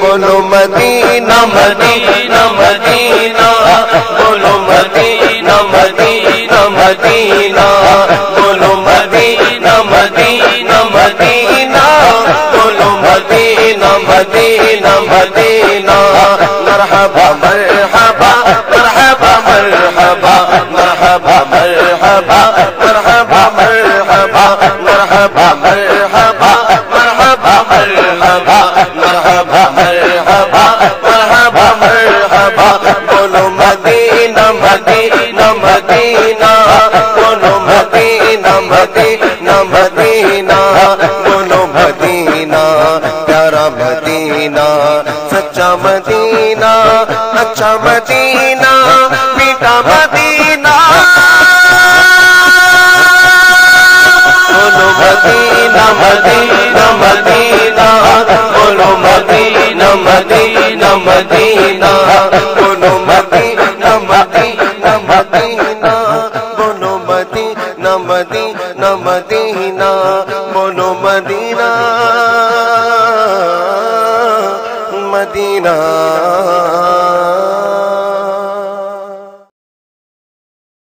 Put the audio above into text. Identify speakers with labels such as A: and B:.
A: بولو مدینہ مدینہ مدینہ بولو مدینہ مدینہ مدینہ بولو مدینہ مدینہ مدینہ بولو مدینہ مدینہ مدینہ مرحبا مرحبا مرحبا مرحبا مرحبا مرحبا مرحبا مرحبا مرحبا مرحبا مرحبا مرحبا مرحبا مرحبا مرحبا مرحبا بولو مدینہ مدینہ مدینہ بولو مدینہ مدینہ مدینہ بولو مدینہ پیارا مدینہ سچا مدینہ اچھا مدینہ میٹھا مدینہ بولو مدینہ مدینہ مدینہ بولو مدینہ مدینہ مدینہ بولو مدینہ مدینہ مدینہ بولو مدینہ مدینہ مدینہ بولو مدینہ مدینہ